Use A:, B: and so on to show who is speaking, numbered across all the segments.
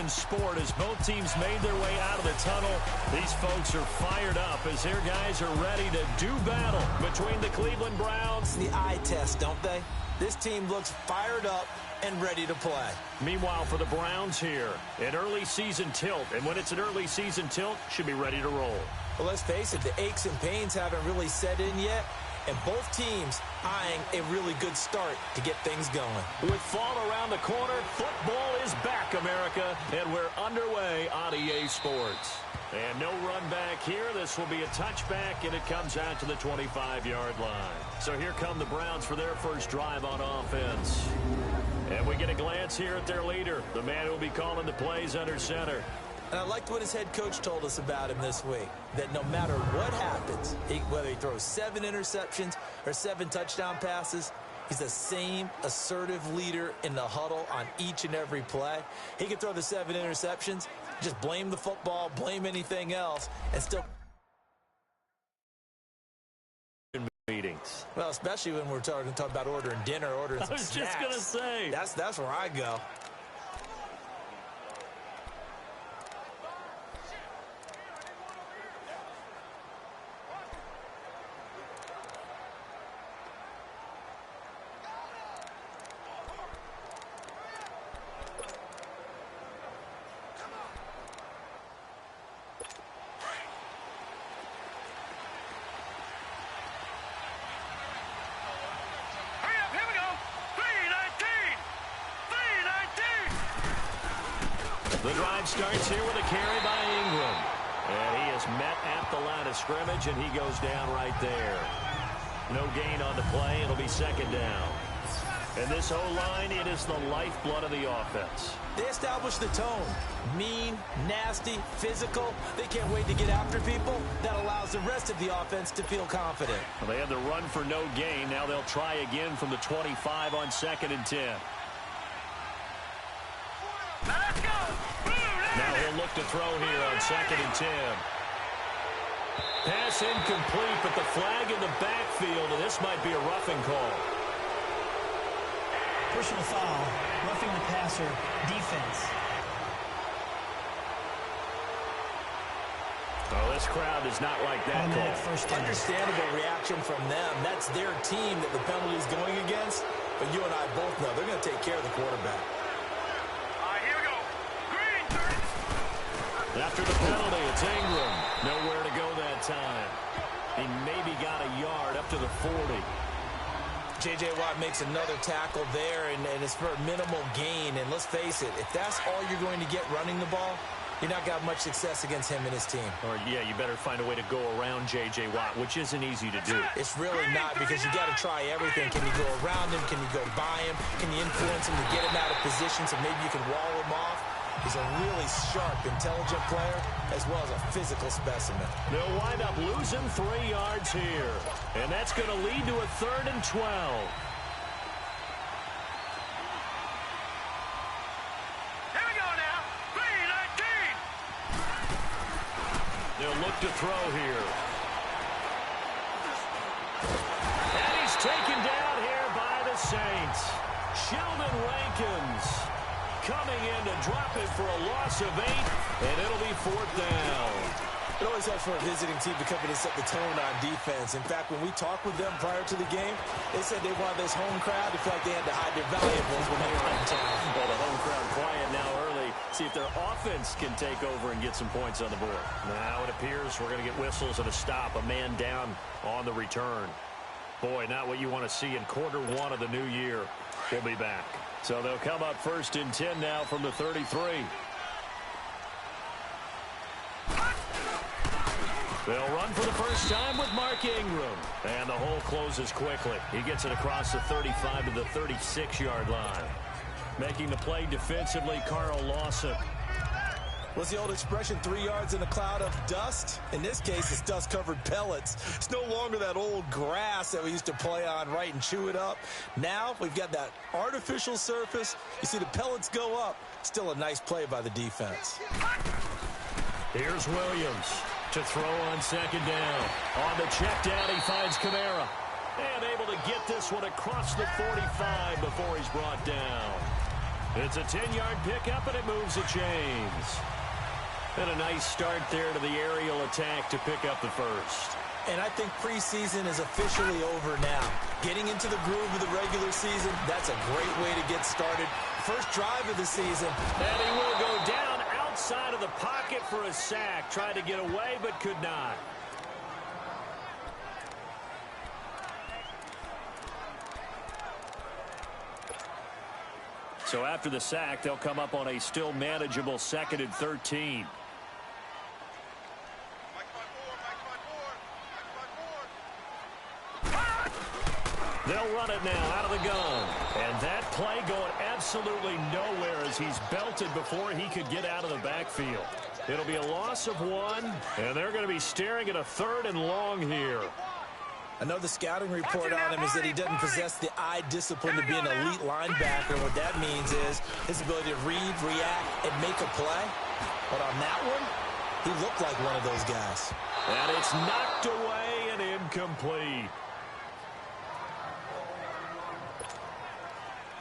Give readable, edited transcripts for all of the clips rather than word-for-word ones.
A: in sport as both teams made their way out of the tunnel. These folks are fired up as their guys are ready to do battle between the Cleveland Browns.
B: The eye test, don't they? This team looks fired up and ready to play.
A: Meanwhile, for the Browns here, an early season tilt. And when it's an early season tilt, should be ready to roll.
B: Well, let's face it, the aches and pains haven't really set in yet. And both teams eyeing a really good start to get things going.
A: With fall around the corner, football is back, America. And we're underway on EA Sports. And no run back here. This will be a touchback, and it comes out to the 25-yard line. So here come the Browns for their first drive on offense. And we get a glance here at their leader, the man who will be calling the plays under center.
B: And I liked what his head coach told us about him this week, that no matter what happens, whether he throws 7 interceptions or 7 touchdown passes, he's the same assertive leader in the huddle on each and every play. He can throw the 7 interceptions, just blame the football, blame anything else, and still
A: meetings.
B: Well, especially when we're talking about ordering dinner, ordering some snacks.
A: I was just going to say.
B: That's where I go.
A: The drive starts here with a carry by Ingram. And he is met at the line of scrimmage, and he goes down right there. No gain on the play. It'll be second down. And this O-line, it is the lifeblood of the offense.
B: They establish the tone. Mean, nasty, physical. They can't wait to get after people. That allows the rest of the offense to feel confident.
A: Well, they had the run for no gain. Now they'll try again from the 25 on 2nd and 10.
C: Let's go!
A: Now he'll look to throw here on 2nd and 10. Pass incomplete, but the flag in the backfield, and this might be a roughing call.
D: Personal foul, roughing the passer, defense.
A: Oh, this crowd does not like that call.
B: Understandable reaction from them. That's their team that the penalty is going against. But you and I both know they're going to take care of the quarterback.
C: Here we go. Green.
A: After the penalty, it's Ingram. Nowhere to go that time. He maybe got a yard up to the 40.
B: J.J. Watt makes another tackle there, and it's for a minimal gain. And let's face it, if that's all you're going to get running the ball, you're not going to have much success against him and his team.
A: Or, yeah, you better find a way to go around J.J. Watt, which isn't easy to do.
B: It's really not, because you got to try everything. Can you go around him? Can you go by him? Can you influence him to get him out of position so maybe you can wall him off? He's a really sharp, intelligent player, as well as a physical specimen.
A: They'll wind up losing 3 yards here. And that's going to lead to a 3rd and 12.
C: Here we go now. 3-19.
A: They'll look to throw here. And he's taken down here by the Saints. Sheldon Rankins coming in to drop it for a loss of 8, and it'll be 4th down.
B: It always helps for a visiting team to come in and set the tone on defense. In fact, when we talked with them prior to the game, they said they wanted this home crowd to feel like they had to hide their valuables when they were in town.
A: Well, the home crowd quiet now early. See if their offense can take over and get some points on the board. Now it appears we're going to get whistles and a stop. A man down on the return. Boy, not what you want to see in quarter 1 of the new year. We'll be back. So they'll come up 1st and 10 now from the 33. They'll run for the first time with Mark Ingram. And the hole closes quickly. He gets it across the 35 to the 36-yard line. Making the play defensively, Carl Lawson.
B: What's the old expression, 3 yards in a cloud of dust? In this case, it's dust-covered pellets. It's no longer that old grass that we used to play on, right, and chew it up. Now we've got that artificial surface. You see the pellets go up. Still a nice play by the defense.
A: Here's Williams to throw on 2nd down. On the check down, he finds Kamara. And able to get this one across the 45 before he's brought down. It's a 10-yard pickup, and it moves the chains. And a nice start there to the aerial attack to pick up the first.
B: And I think preseason is officially over now. Getting into the groove of the regular season, that's a great way to get started. First drive of the season.
A: And he will go down outside of the pocket for a sack. Tried to get away, but could not. So after the sack, they'll come up on a still manageable 2nd and 13. They'll run it now out of the gun. And that play going absolutely nowhere as he's belted before he could get out of the backfield. It'll be a loss of 1, and they're going to be staring at a 3rd and long here.
B: Another scouting report on him is that he doesn't possess the eye discipline to be an elite linebacker. What that means is his ability to read, react, and make a play. But on that one, he looked like one of those guys.
A: And it's knocked away and incomplete.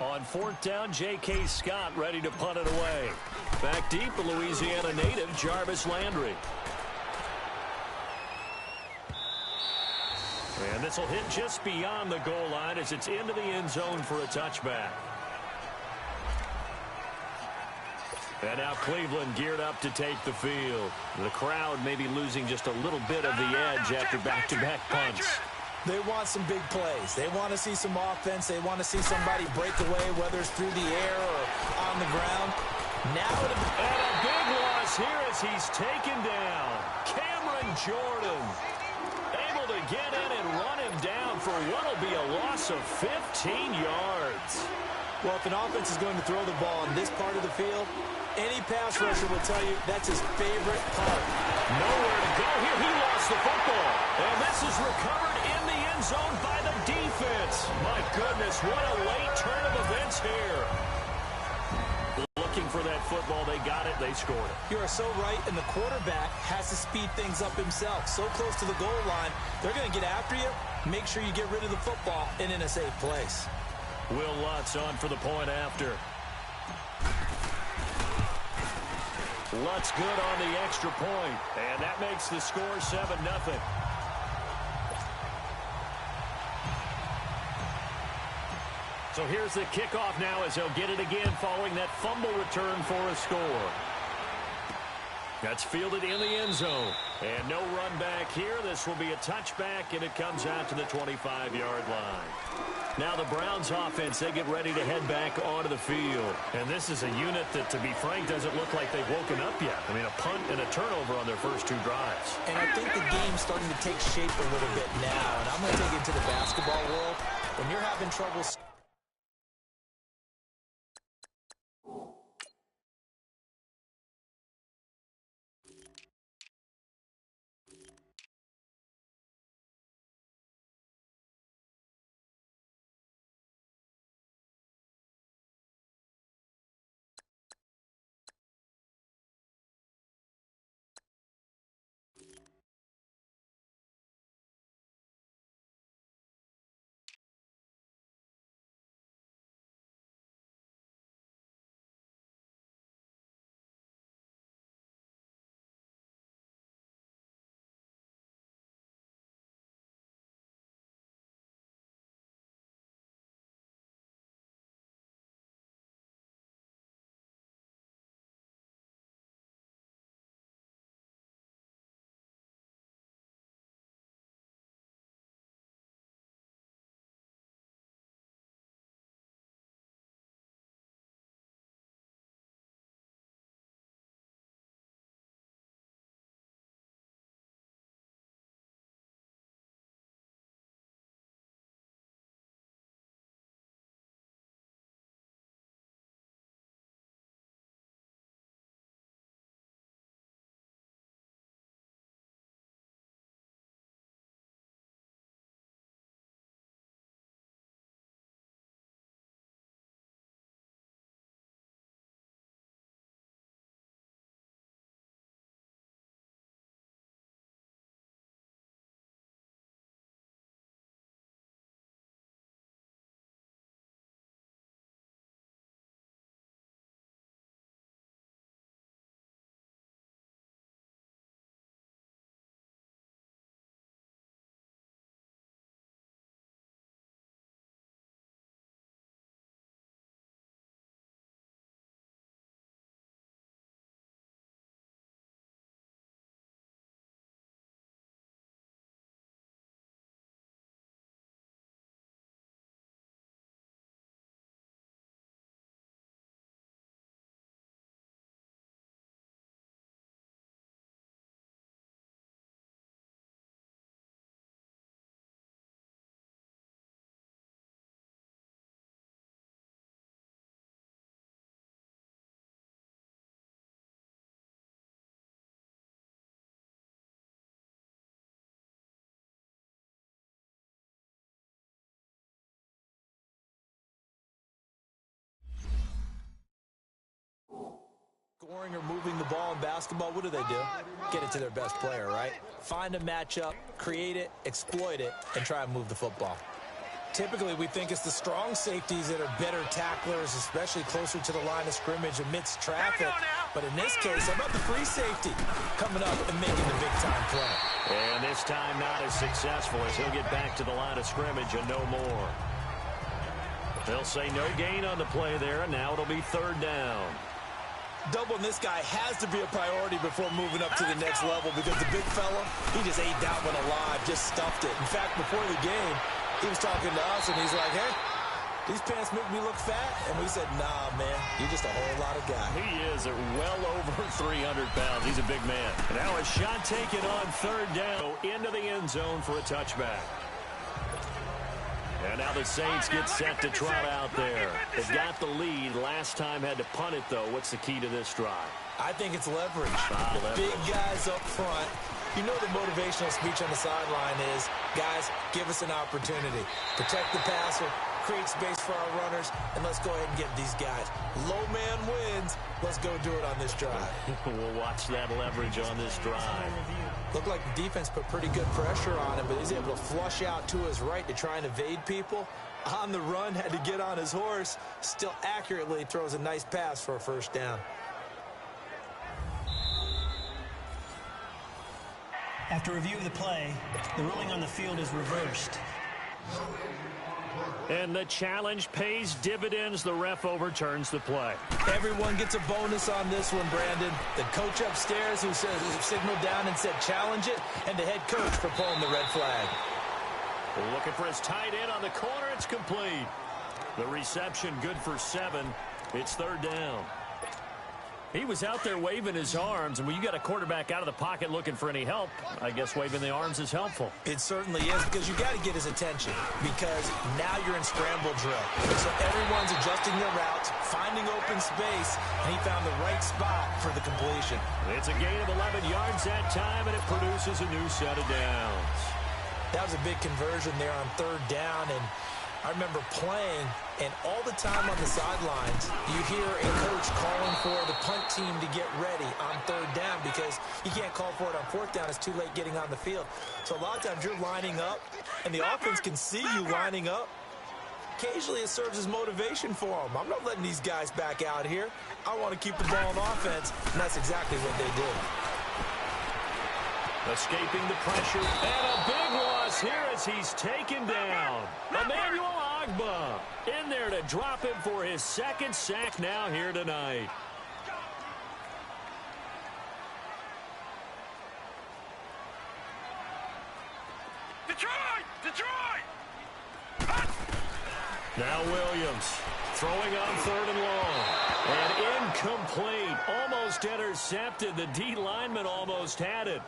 A: On 4th down, J.K. Scott ready to punt it away. Back deep, the Louisiana native, Jarvis Landry. And this will hit just beyond the goal line as it's into the end zone for a touchback. And now Cleveland geared up to take the field. The crowd may be losing just a little bit of the edge after back-to-back punts.
B: They want some big plays. They want to see some offense. They want to see somebody break away, whether it's through the air or on the ground. Now and
A: a big loss here as he's taken down. Cameron Jordan able to get in and run him down for what will be a loss of 15 yards.
B: Well, if an offense is going to throw the ball on this part of the field, any pass rusher will tell you that's his favorite part.
A: Nowhere to go here. He lost the football. And this is recovered in the end zone by the defense. My goodness, what a late turn of events here. Looking for that football. They got it. They scored it.
B: You are so right, and the quarterback has to speed things up himself. So close to the goal line, they're going to get after you. Make sure you get rid of the football and in a safe place.
A: Will Lutz on for the point after. Lutz good on the extra point, and that makes the score 7-0. So here's the kickoff now as they'll get it again following that fumble return for a score. That's fielded in the end zone. And no run back here. This will be a touchback, and it comes out to the 25-yard line. Now the Browns offense, they get ready to head back onto the field. And this is a unit that, to be frank, doesn't look like they've woken up yet. I mean, a punt and a turnover on their first 2 drives.
B: And I think the game's starting to take shape a little bit now. And I'm going to take it to the basketball world. When you're having trouble moving the ball in basketball, what do? Get it to their best player, right? Find a matchup, create it, exploit it, and try and move the football. Typically, we think it's the strong safeties that are better tacklers, especially closer to the line of scrimmage amidst traffic. But in this case, how about the free safety coming up and making the big-time play?
A: And this time not as successful as he'll get back to the line of scrimmage and no more. They'll say no gain on the play there, and now it'll be third down.
B: Doubling this guy has to be a priority before moving up to the next level because the big fella, he just ate that one alive, just stuffed it. In fact, before the game, he was talking to us, and he's like, hey, these pants make me look fat. And we said, nah, man, you're just a whole lot of guy.
A: He is at well over 300 pounds. He's a big man. And now a shot taken on third down into the end zone for a touchback. And now the Saints get set to trot out there. They've got the lead. Last time had to punt it, though. What's the key to this drive?
B: I think it's leverage. Big guys up front. You know the motivational speech on the sideline is, guys, give us an opportunity. Protect the passer, create space for our runners, and let's go ahead and get these guys. Low man wins. Let's go do it on this drive.
A: We'll watch that leverage on this drive.
B: Looked like the defense put pretty good pressure on him, but he's able to flush out to his right to try and evade people. On the run, had to get on his horse. Still accurately throws a nice pass for a first down.
D: After review of the play, the ruling on the field is reversed.
A: And the challenge pays dividends. The ref overturns the play.
B: Everyone gets a bonus on this one, Brandon. The coach upstairs who signaled down and said challenge it, and the head coach for pulling the red flag.
A: Looking for his tight end on the corner. It's complete. The reception good for 7. It's third down. He was out there waving his arms, and when you got a quarterback out of the pocket looking for any help, I guess waving the arms is helpful.
B: It certainly is, because you got to get his attention, because now you're in scramble drill. So everyone's adjusting their routes, finding open space, and he found the right spot for the completion.
A: It's a gain of 11 yards that time, and it produces a new set of downs.
B: That was a big conversion there on third down, and I remember playing, and all the time on the sidelines, you hear a coach calling for the punt team to get ready on third down because you can't call for it on fourth down. It's too late getting on the field. So a lot of times you're lining up, and the offense can see you lining up. Occasionally it serves as motivation for them. I'm not letting these guys back out here. I want to keep the ball on offense, and that's exactly what they did.
A: Escaping the pressure, and a big loss here as he's taken down. Emmanuel Ogbah in there to drop him for his second sack now here tonight.
C: Detroit!
A: Now Williams throwing on third and long. And incomplete. Almost intercepted. The D lineman almost had it.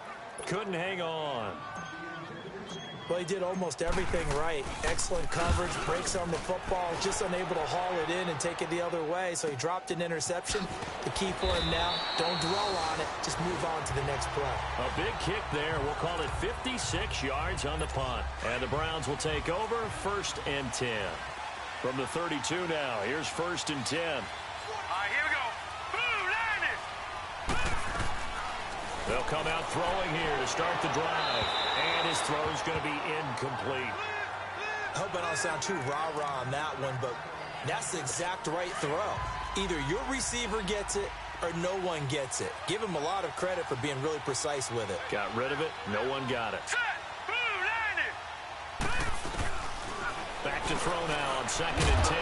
A: Couldn't hang on.
B: Well, he did almost everything right. Excellent coverage, breaks on the football, just unable to haul it in and take it the other way. So he dropped an interception. The key for him now, don't dwell on it. Just move on to the next play.
A: A big kick there. We'll call it 56 yards on the punt. And the Browns will take over 1st and 10. From the 32 now, here's 1st and 10.
C: All right, here we go. Blue Liners!
A: They'll come out throwing here to start the drive. And his throw's going to be incomplete.
B: I hope I don't sound too rah-rah on that one, but that's the exact right throw. Either your receiver gets it or no one gets it. Give him a lot of credit for being really precise with it.
A: Got rid of it. No one got it.
C: Set! Blue Liners!
A: Back to throw now on 2nd and 10.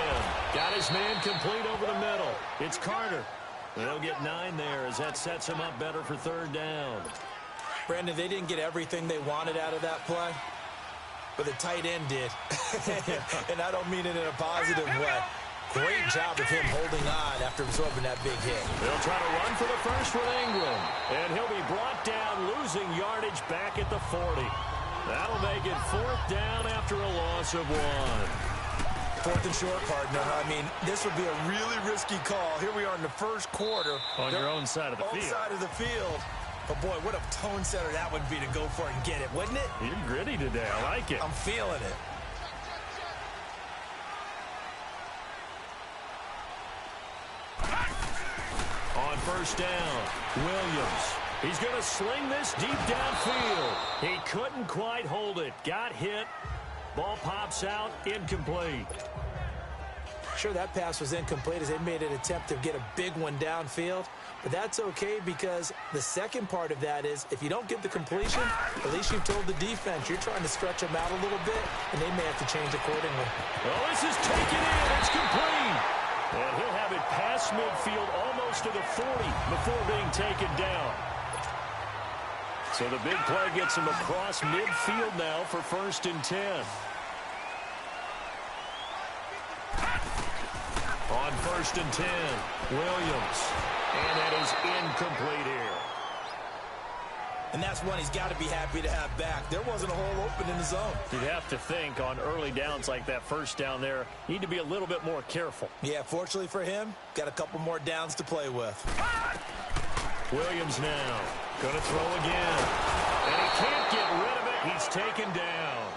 A: Got his man complete over the middle. It's Carter. They'll get 9 there as that sets him up better for third down.
B: Brandon, they didn't get everything they wanted out of that play, but the tight end did. And I don't mean it in a positive way. Great job of him holding on after absorbing that big hit.
A: They'll try to run for the first with Ingram. And he'll be brought down, losing yardage back at the 40. That'll make it 4th down after a loss of 1.
B: 4th and short, partner. I mean, this would be a really risky call. Here we are in the first quarter.
A: On your own side of the field.
B: Own side of the field. But, boy, what a tone setter that would be to go for it and get it, wouldn't it?
A: You're gritty today. I like it.
B: I'm feeling it.
A: On first down. Williams. He's going to sling this deep downfield. He couldn't quite hold it. Got hit. Ball pops out. Incomplete.
B: Sure, that pass was incomplete as they made an attempt to get a big one downfield. But that's okay because the second part of that is if you don't get the completion, at least you've told the defense you're trying to stretch them out a little bit, and they may have to change accordingly.
A: Well, this is taken in. It's complete. And he'll have it past midfield almost to the 40 before being taken down. So the big play gets him across midfield now for 1st and 10. On 1st and 10, Williams. And that is incomplete here.
B: And that's one he's got to be happy to have back. There wasn't a hole open in the zone.
A: You'd have to think on early downs like that first down there, need to be a little bit more careful.
B: Yeah, fortunately for him, got a couple more downs to play with.
A: Williams now. Going to throw again. And he can't get rid of it. He's taken down.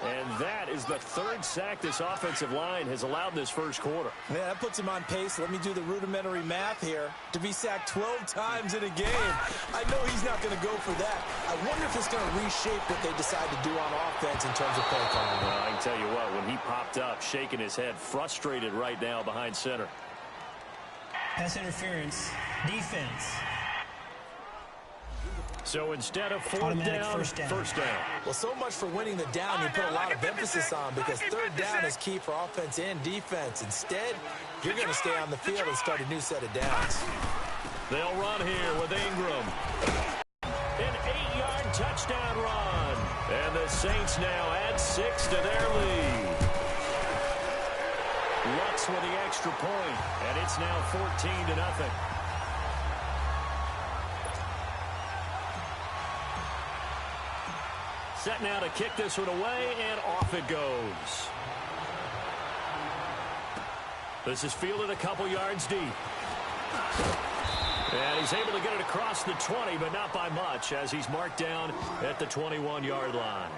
A: And that is the 3rd sack this offensive line has allowed this first quarter.
B: Yeah, that puts him on pace. Let me do the rudimentary math here. To be sacked 12 times in a game. I know he's not going to go for that. I wonder if it's going to reshape what they decide to do on offense in terms of play calling.
A: Well, I can tell you what, when he popped up, shaking his head, frustrated right now behind center.
D: Pass interference. Defense.
A: So instead of
D: Automatic
A: first down.
B: Well, so much for winning the down you put a lot of emphasis on because 3rd down is key for offense and defense. Instead, you're going to stay on the field and start a new set of downs.
A: They'll run here with Ingram. An 8-yard touchdown run. And the Saints now add 6 to their lead. Lutz with the extra point, and it's now 14-0. Set now to kick this one away, and off it goes. This is fielded a couple yards deep. And he's able to get it across the 20, but not by much, as he's marked down at the 21-yard line.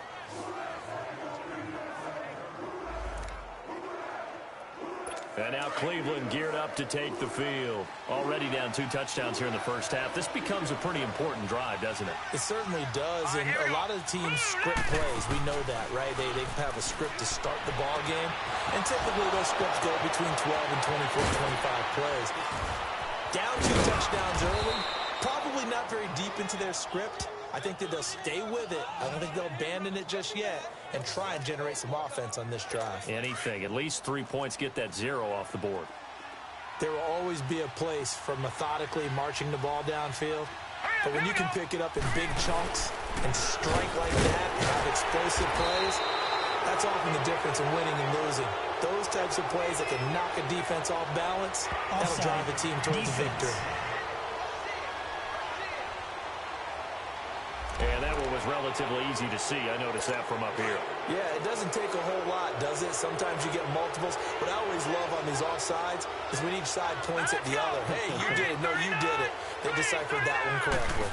A: And now Cleveland geared up to take the field. Already down 2 touchdowns here in the first half. This becomes a pretty important drive, doesn't it?
B: It certainly does, and a lot of the teams script plays. We know that, right? They have a script to start the ball game, and typically those scripts go between 12 and 24, 25 plays. Down 2 touchdowns early, probably not very deep into their script. I think that they'll stay with it. I don't think they'll abandon it just yet and try and generate some offense on this drive.
A: Anything. At least 3 points, get that 0 off the board.
B: There will always be a place for methodically marching the ball downfield. But when you can pick it up in big chunks and strike like that and have explosive plays, that's often the difference in winning and losing. Those types of plays that can knock a defense off balance, that'll drive a team towards the victory.
A: And that one was relatively easy to see. I noticed that from up here.
B: Yeah, it doesn't take a whole lot, does it? Sometimes you get multiples. What I always love on these offsides is when each side points at the other. Hey, you did it. No, you did it. They deciphered that one correctly.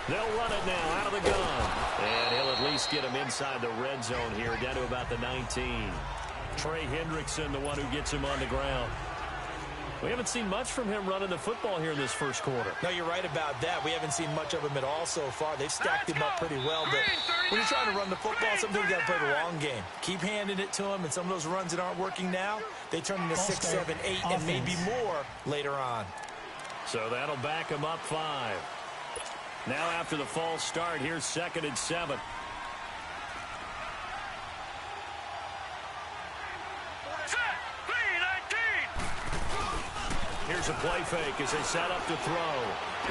A: They'll run it now out of the gun. And he'll at least get him inside the red zone here, down to about the 19. Trey Hendrickson, the one who gets him on the ground. We haven't seen much from him running the football here in this first quarter.
B: No, you're right about that. We haven't seen much of him at all so far. They've stacked him up pretty well. But when you're trying to run the football, sometimes you got to play the long game. Keep handing it to him, and some of those runs that aren't working now, they turn into 6, 7, 8, and maybe more later on.
A: So that'll back him up 5. Now after the false start, here's 2nd and 7. Here's a play fake as they set up to throw.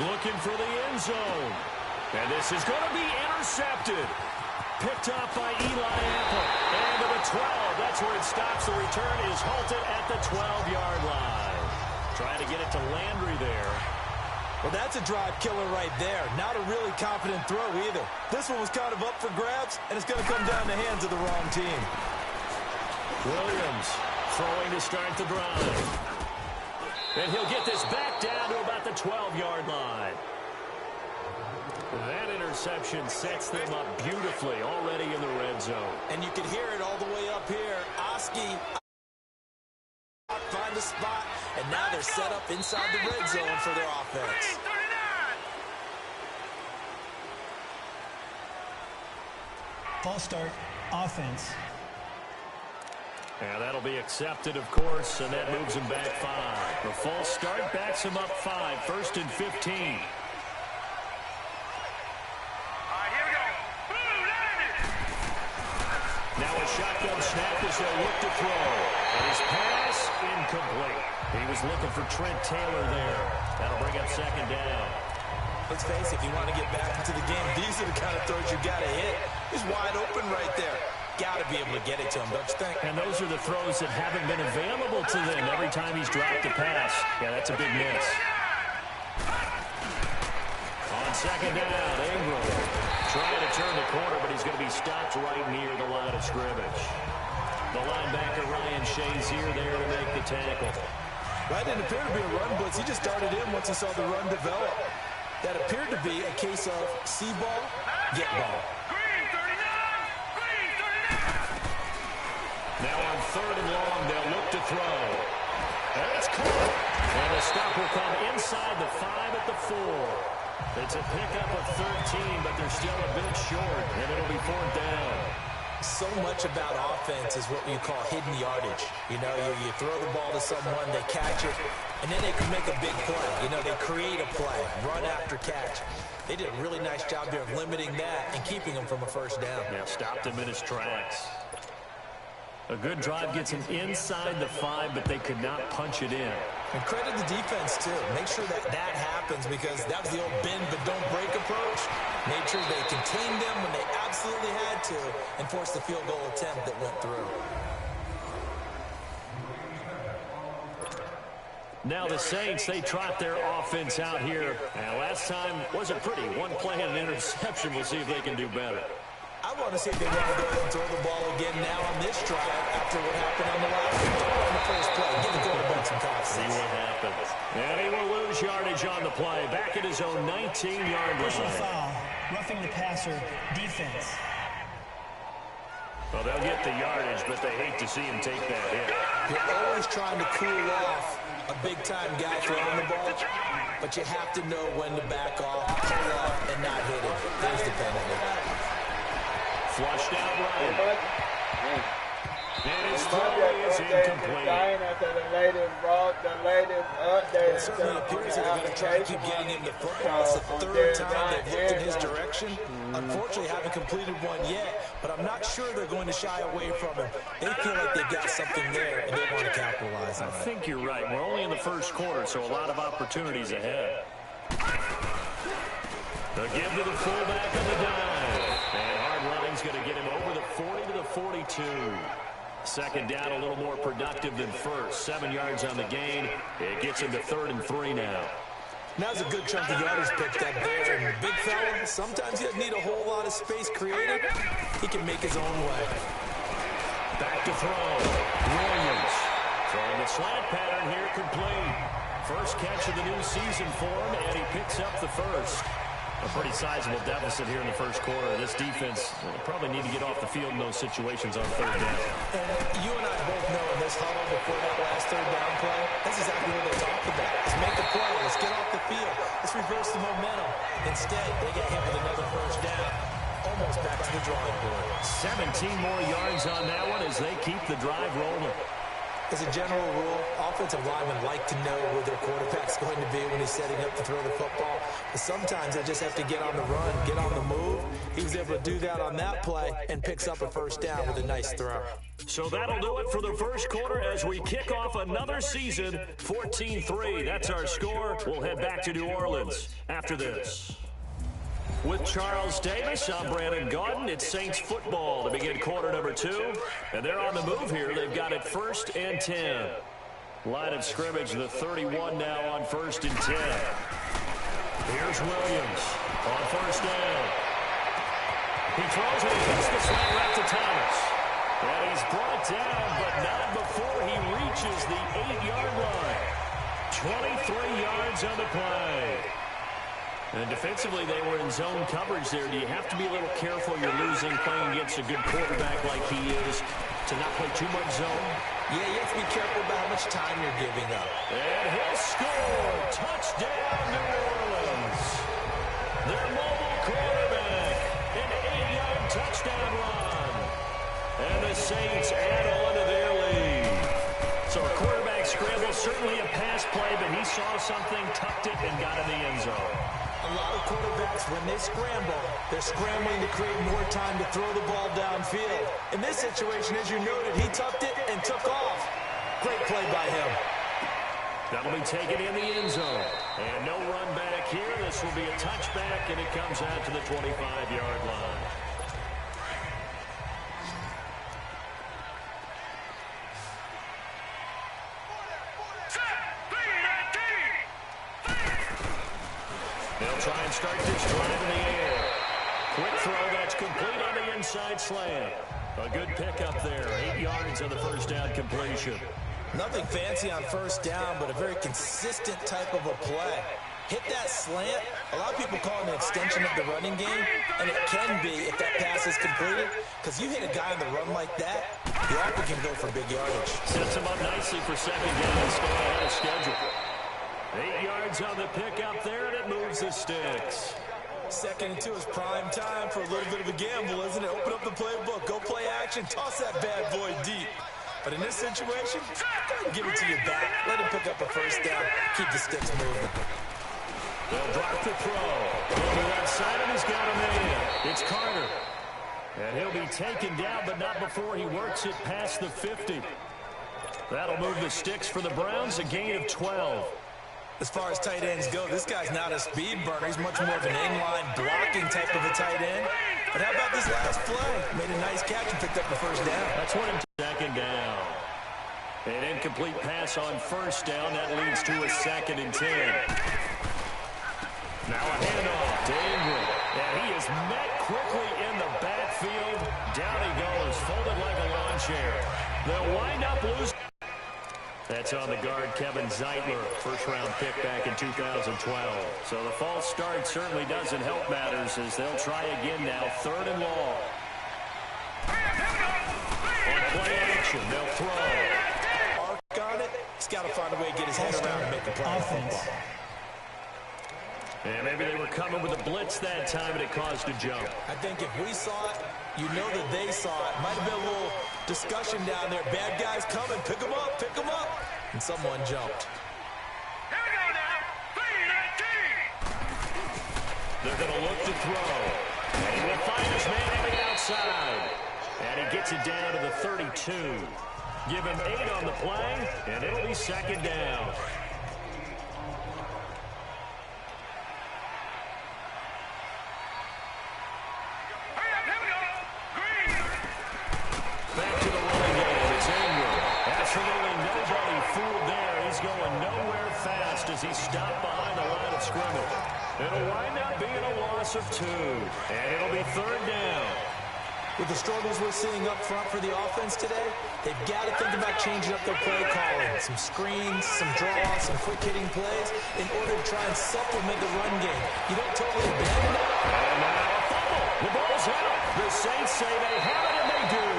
A: Looking for the end zone. And this is going to be intercepted. Picked up by Eli Apple. And to the 12. That's where it stops. The return is halted at the 12-yard line. Trying to get it to Landry there.
B: Well, that's a drive killer right there. Not a really confident throw either. This one was kind of up for grabs, and it's going to come down the hands of the wrong team.
A: Williams throwing to start the drive. And he'll get this back down to about the 12-yard line. That interception sets them up beautifully already in the red zone.
B: And you can hear it all the way up here. Oski find the spot, and And now they're set up inside the red zone for their offense.
D: False start, offense.
A: And that'll be accepted, of course, and that moves him back 5. The false start backs him up 5, 1st and 15. Now a shotgun snap as they look to throw. And his pass incomplete. He was looking for Trent Taylor there. That'll bring up 2nd down.
B: Let's face it, if you want to get back into the game, these are the kind of throws you got to hit. He's wide open right there. Got to be able to get it to him, don't you think?
A: And those are the throws that haven't been available to them every time he's dropped a pass. Yeah, that's a big miss. On 2nd down, Ingram trying to turn the corner, but he's going to be stopped right near the line of scrimmage. The linebacker, Ryan Shazier, there to make the tackle.
B: That didn't appear to be a run blitz. He just started in once he saw the run develop. That appeared to be a case of see ball, get ball.
A: Now on 3rd and long, they'll look to throw. And it's caught. And the stop will come inside the 5 at the 4. It's a pickup of 13, but they're still a bit short, and it'll be 4th down.
B: So much about offense is what you call hidden yardage. You know, you throw the ball to someone, they catch it, and then they can make a big play. You know, they create a play, run after catch. They did a really nice job there of limiting that and keeping him from a 1st down.
A: Yeah, stopped him in his tracks. A good drive gets him inside the 5, but they could not punch it in.
B: And credit the defense, too. Make sure that happens because that was the old bend but don't break approach. Made sure they contained them when they absolutely had to and forced the field goal attempt that went through.
A: Now the Saints, they trot their offense out here. And last time wasn't pretty. One play and an interception. We'll see if they can do better.
B: I want to see if they want to go ahead and throw the ball again now on this drive after what happened on the first play. Give the quarterback some confidence.
A: See what happens. And he will lose yardage on the play. Back at his own 19-yard
D: Personal
A: line.
D: foul, roughing the passer, defense.
A: Well, they'll get the yardage, but they hate to see him take that hit.
B: You're always trying to cool off a big-time guy throwing the ball, but you have to know when to back off, pull off, and not hit it. There's the penalty.
A: Flushed out right. And his throw is incomplete.
B: It certainly appears that they're going to try to keep getting him the football. It's the 3rd time they've looked in his direction. Unfortunately, haven't completed one yet, but I'm not sure they're going to shy away from him. They feel like they've got something there, and they want to capitalize on it.
A: I think you're right. We're only in the 1st quarter, so a lot of opportunities ahead. The give to the fullback on the dive. And hard running's going to get him over the 40 to the 42. 2nd down, a little more productive than 1st. 7 yards on the gain. It gets him to 3rd and 3 now.
B: Now's a good chunk of yardage picked up there. And big fella, sometimes he doesn't need a whole lot of space created. He can make his own way.
A: Back to throw. Williams throwing the slant pattern here complete. First catch of the new season for him, and he picks up the 1st. A pretty sizable deficit here in the 1st quarter. This defense probably need to get off the field in those situations on 3rd down.
B: And you and I both know in this huddle before that last 3rd down play, that's exactly what they talked about. Let's make the play. Let's get off the field. Let's reverse the momentum. Instead, they get hit with another 1st down. Almost back to the drawing board.
A: 17 more yards on that one as they keep the drive rolling.
B: As a general rule, offensive linemen like to know where their quarterback's going to be when he's setting up to throw the football. But sometimes they just have to get on the run, get on the move. He was able to do that on that play and picks up a 1st down with a nice throw.
A: So that'll do it for the 1st quarter as we kick off another season, 14-3. That's our score. We'll head back to New Orleans after this. With Charles Davis, I'm Brandon Gaudin. It's Saints football to begin quarter number 2. And they're on the move here. They've got it 1st and 10. Line of scrimmage, the 31 now on 1st and 10. Here's Williams on 1st down. He throws it and hits the slant right to Thomas. And he's brought down, but not before he reaches the 8-yard line. 23 yards on the play. And defensively, they were in zone coverage there. Do you have to be a little careful you're losing playing against a good quarterback like he is to not play too much zone?
B: Yeah, you have to be careful about how much time you're giving up.
A: And he'll score. Touchdown, New Orleans. Their mobile quarterback. An 8-yard touchdown run. And the Saints add on to their lead. So a quarterback scramble, certainly a pass play, but he saw something, tucked it, and got in the end zone.
B: A lot of quarterbacks, when they scramble, they're scrambling to create more time to throw the ball downfield. In this situation, as you noted, he tucked it and took off. Great play by him.
A: That'll be taken in the end zone. And no run back here. This will be a touchback, and it comes out to the 25-yard line. They'll try and start this drive in the air. Quick throw, that's complete on the inside slant. A good pickup there, 8 yards on the first down completion.
B: Nothing fancy on first down, but a very consistent type of a play. Hit that slant. A lot of people call it an extension of the running game, and it can be if that pass is completed, because you hit a guy on the run like that, the offense can go for big yardage.
A: Sets him up nicely for second down, stay ahead of schedule. 8 yards on the pickup there, and it moves the sticks.
B: 2nd and 2 is prime time for a little bit of a gamble, isn't it? Open up the playbook, go play action, toss that bad boy deep. But in this situation, go ahead and give it to your back. Let him pick up a first down, keep the sticks moving.
A: They'll drop the throw. On the left side, and he's got a man. It's Carter. And he'll be taken down, but not before he works it past the 50. That'll move the sticks for the Browns, a gain of 12.
B: As far as tight ends go, this guy's not a speed burner. He's much more of an inline blocking type of a tight end. But how about this last play? Made a nice catch and picked up the first down.
A: That's what second down. An incomplete pass on first down. That leads to a 2nd and 10. Now a handoff to Ingram. And he is met quickly in the backfield. Down he goes, folded like a lawn chair. They'll wind up losing. That's on the guard, Kevin Zeitler, first-round pick back in 2012. So the false start certainly doesn't help matters as they'll try again now, 3rd and long. On play action, they'll throw.
B: Mark on it. He's got to find a way to get his head around and make the play. Football.
A: And maybe they were coming with a blitz that time, and it caused a jump.
B: I think if we saw it, you know that they saw it. Might have been a little discussion down there. Bad guys coming. Pick them up. Pick them up. And someone jumped.
C: Here we go now. 3-19.
A: They're going to look to throw. And he will find his man on the outside. And he gets it down to the 32. Give him 8 on the play, and it'll be 2nd down. Back to the running game. It's Ingram. Absolutely nobody fooled there. He's going nowhere fast as he's stopped behind the line of scrimmage. It'll wind up being a loss of 2. And it'll be 3rd down.
B: With the struggles we're seeing up front for the offense today, they've got to think about changing up their play calling. Some screens, some draws, some quick-hitting plays in order to try and supplement the run game. You don't totally abandon it.
A: And now a fumble. The ball's out. The Saints say they have it, and they do.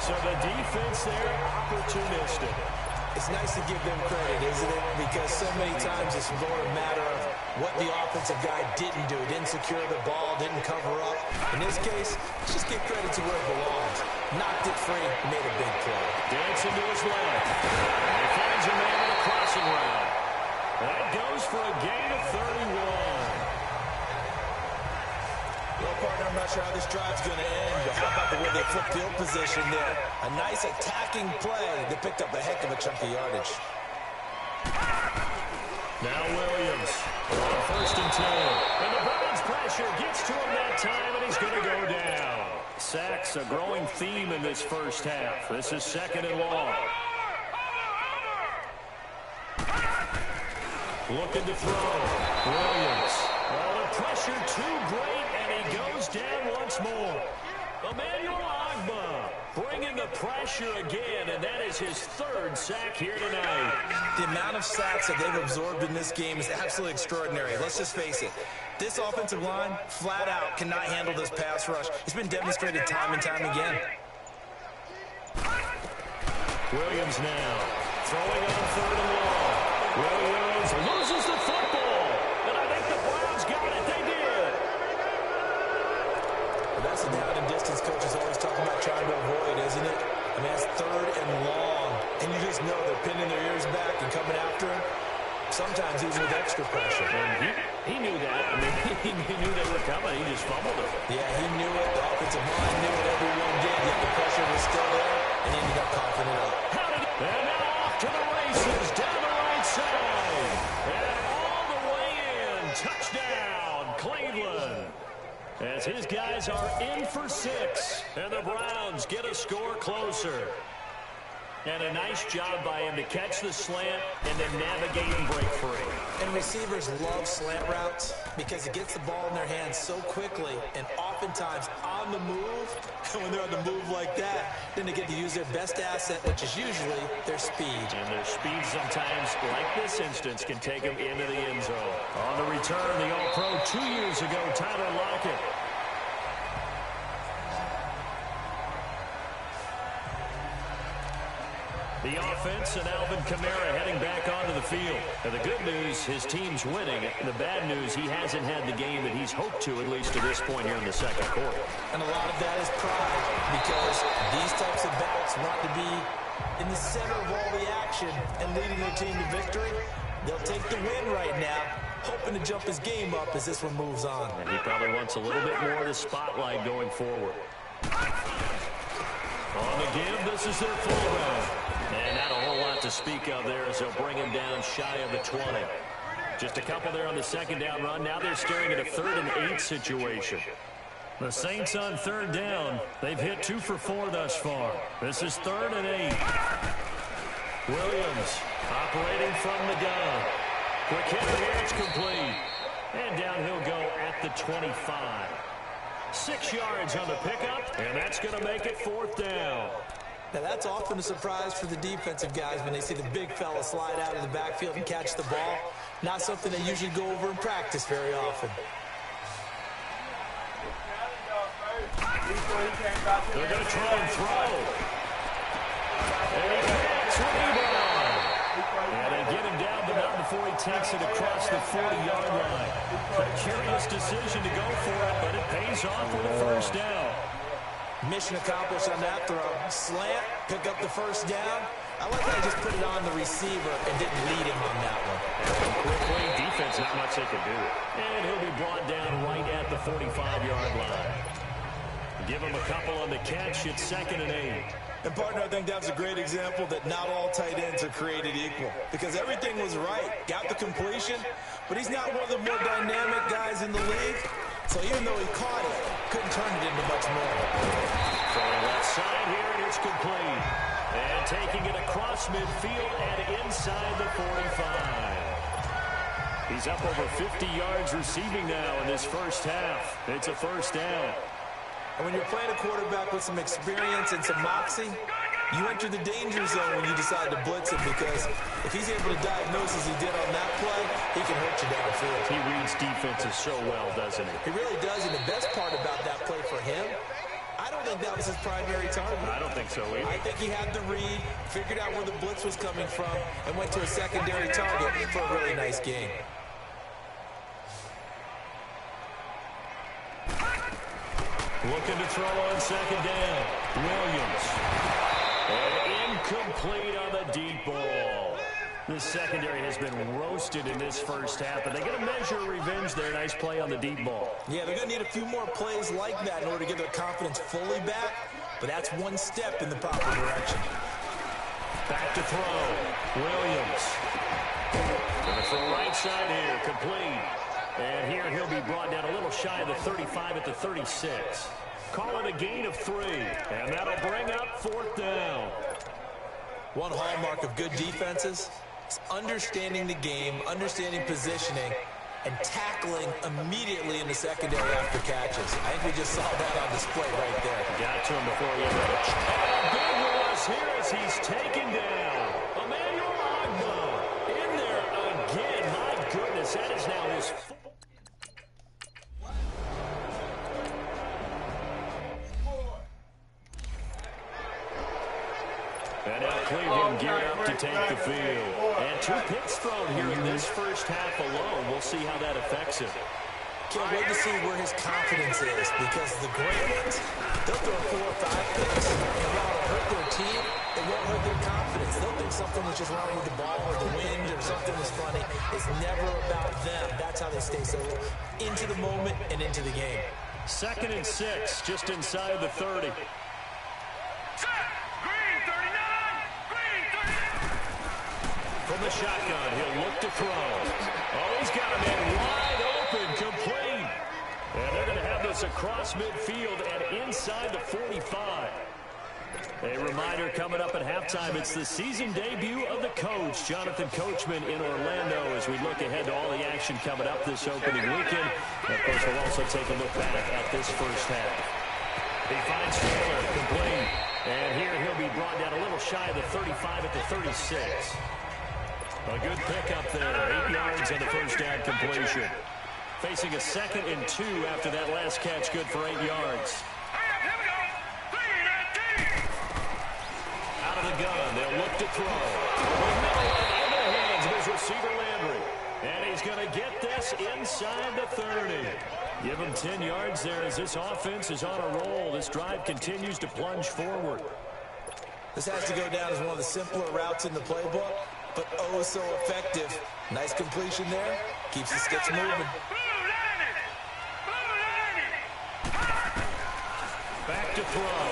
A: So the defense there, opportunistic.
B: It's nice to give them credit, isn't it? Because so many times it's more a matter of what the offensive guy didn't do. Didn't secure the ball, didn't cover up. In this case, let's just give credit to where it belongs. Knocked it free, made a big play.
A: Dancing to his left. And he finds a man in a crossing route. That goes for a gain of 31.
B: Well, partner, I'm not sure how this drive's going to end, but how about the way they flipped field position there? A nice attacking play that picked up a heck of a chunk of yardage.
A: Now Williams on 1st and 10. And the Browns pressure gets to him that time, and he's going to go down. Sacks, a growing theme in this first half. This is 2nd and long. Looking to throw. Williams. Oh, the pressure too great, and he goes down once more. Emmanuel Ogbah bringing the pressure again, and that is his 3rd sack here tonight.
B: The amount of sacks that they've absorbed in this game is absolutely extraordinary. Let's just face it. This offensive line, flat out, cannot handle this pass rush. It's been demonstrated time and time again.
A: Williams now throwing on 3rd and long. Williams loses the football. And I think the Browns got it. They did.
B: Well, that's a down and distance coach is always talking about trying to avoid, isn't it? I mean, that's 3rd and long. And you just know they're pinning their ears back and coming after him. Sometimes even with extra pressure.
A: And he knew that. I mean, he knew they were coming. He just fumbled it.
B: Yeah, he knew it. The offensive line knew it. Everyone did. Yet the pressure was still there. And he ended up coughing it up.
A: And now off to the races down the right side. And all the way in. Touchdown, Cleveland. As his guys are in for 6. And the Browns get a score closer. And a nice job by him to catch the slant and then navigate and break free.
B: And receivers love slant routes because it gets the ball in their hands so quickly and oftentimes on the move. And when they're on the move like that, then they get to use their best asset, which is usually their speed.
A: And their speed sometimes, like this instance, can take them into the end zone. On the return, the All-Pro 2 years ago, Tyler Lockett. The offense and Alvin Kamara heading back onto the field. And the good news, his team's winning. The bad news, he hasn't had the game that he's hoped to, at least to this point here in the second quarter.
B: And a lot of that is pride because these types of backs want to be in the center of all the action and leading their team to victory. They'll take the win right now, hoping to jump his game up as this one moves on.
A: And he probably wants a little bit more of the spotlight going forward. On the give, this is their fullback. And not a whole lot to speak of there as they'll bring him down shy of the 20. Just a couple there on the second down run. Now they're staring at a 3rd and 8 situation. The Saints on 3rd down. They've hit 2 for 4 thus far. This is 3rd and 8. Williams operating from the gun. Quick hit here, it's complete. And down he'll go at the 25. 6 yards on the pickup, and that's going to make it 4th down.
B: Now, that's often a surprise for the defensive guys when they see the big fella slide out of the backfield and catch the ball. Not something they usually go over in practice very often.
A: They're going to try and throw. And he picks rebound. And they get him down, but not before he takes it across the 40-yard line. A curious decision to go for it, but it pays off with a 1st down.
B: Mission accomplished on that throw. Slant, pick up the 1st down. I like how he just put it on the receiver and didn't lead him on that one.
A: Quickly, defense, not much they can do. And he'll be brought down right at the 45-yard line. Give him a couple on the catch. It's 2nd and 8.
B: And, partner, I think that's a great example that not all tight ends are created equal. Because everything was right. Got the completion, but he's not one of the more dynamic guys in the league. So even though he caught it, couldn't turn it into much more.
A: Throwing left side here, and it's complete. And taking it across midfield and inside the 45. He's up over 50 yards receiving now in this first half. It's a 1st down.
B: And when you're playing a quarterback with some experience and some moxie, you enter the danger zone when you decide to blitz him because if he's able to diagnose as he did on that play, he can hurt you downfield.
A: He reads defenses so well, doesn't he?
B: He really does, and the best part about that play for him, I don't think that was his primary target.
A: I don't think so either.
B: I think he had the read, figured out where the blitz was coming from, and went to a secondary target for a really nice game.
A: Looking to throw on 2nd down. Williams. And incomplete on the deep ball. The secondary has been roasted in this first half, but they get a measure of revenge there. Nice play on the deep ball.
B: Yeah, they're going to need a few more plays like that in order to get their confidence fully back, but that's one step in the proper direction.
A: Back to throw. Williams. Going to throw right side here. Complete. And here he'll be brought down a little shy of the 35 at the 36. Call it a gain of 3. And that'll bring up 4th down.
B: One hallmark of good defenses is understanding the game, understanding positioning, and tackling immediately in the secondary after catches. I think we just saw that on display right there.
A: Got to him before he ever. Oh, big loss here as he's taken down. Emmanuel Ogbah. as that is now his and now Cleveland geared up to take the field. And 2 picks thrown here in this first half alone. We'll see how that affects him.
B: Can't wait to see where his confidence is, because the great ones, they'll throw 4 or 5 picks, and while it'll hurt their team, it won't hurt their confidence. They'll think something was just wrong with the ball or the wind or something was funny. It's never about them. That's how they stay so into the moment and into the game.
A: 2nd and 6, just inside the 30. From the shotgun, he'll look to throw. Oh, he's got a man wide open, complete. And they're going to have this across midfield and inside the 45. A reminder coming up at halftime, it's the season debut of the coach, Jonathan Coachman in Orlando, as we look ahead to all the action coming up this opening weekend. And of course, we'll also take a look back at this first half. He finds Taylor, complete. And here he'll be brought down a little shy of the 35 at the 36. A good pickup there, 8 yards on the first down completion. Facing a 2nd and 2 after that last catch, good for 8 yards. Out of the gun, they'll look to throw. Into the hands of his receiver Landry. And he's going to get this inside the 30. Give him 10 yards there as this offense is on a roll. This drive continues to plunge forward.
B: This has to go down as one of the simpler routes in the playbook, but oh so effective. Nice completion there. Keeps the sticks moving.
A: Back to throw.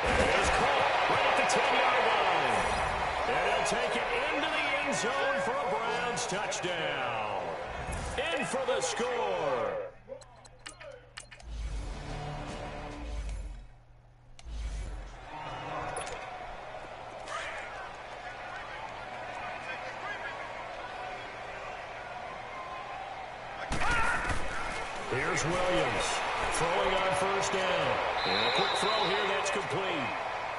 A: And it is caught right at the 10-yard line. And he'll take it into the end zone for a Browns touchdown. In for the score. Here's Williams, throwing on first down. And a quick throw here, that's complete.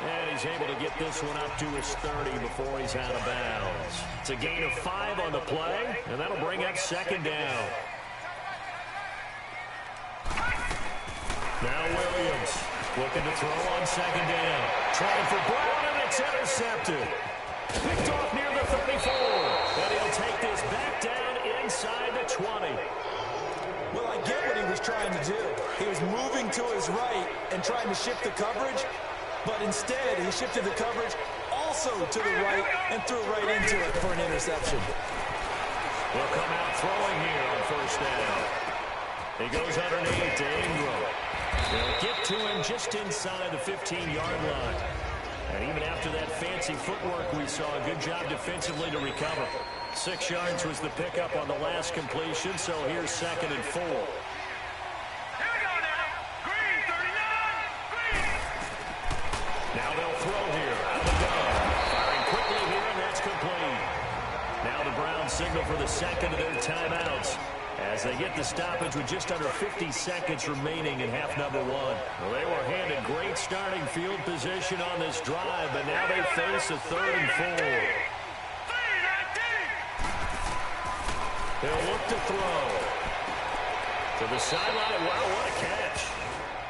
A: And he's able to get this one up to his 30 before he's out of bounds. It's a gain of 5 on the play, and that'll bring up 2nd down. Now Williams looking to throw on 2nd down. Trying for Brown, and it's intercepted. Picked off near the 34. And he'll take this back down inside the 20.
B: Well, I get what he was trying to do. He was moving to his right and trying to shift the coverage, but instead he shifted the coverage also to the right and threw right into it for an interception.
A: He'll come out throwing here on first down. He goes underneath to Ingram. They'll get to him just inside the 15-yard line. And even after that fancy footwork, we saw a good job defensively to recover. 6 yards was the pickup on the last completion, so here's 2nd and 4.
C: Here we go now. Green, 39. Green.
A: Now they'll throw here out of the gun. Firing quickly here, and that's complete. Now the Browns signal for the 2nd of their timeouts as they get the stoppage with just under 50 seconds remaining in half number 1. Well, they were handed great starting field position on this drive, but now they face a 3rd and 4. He'll look to throw. To the sideline. Wow, what a catch.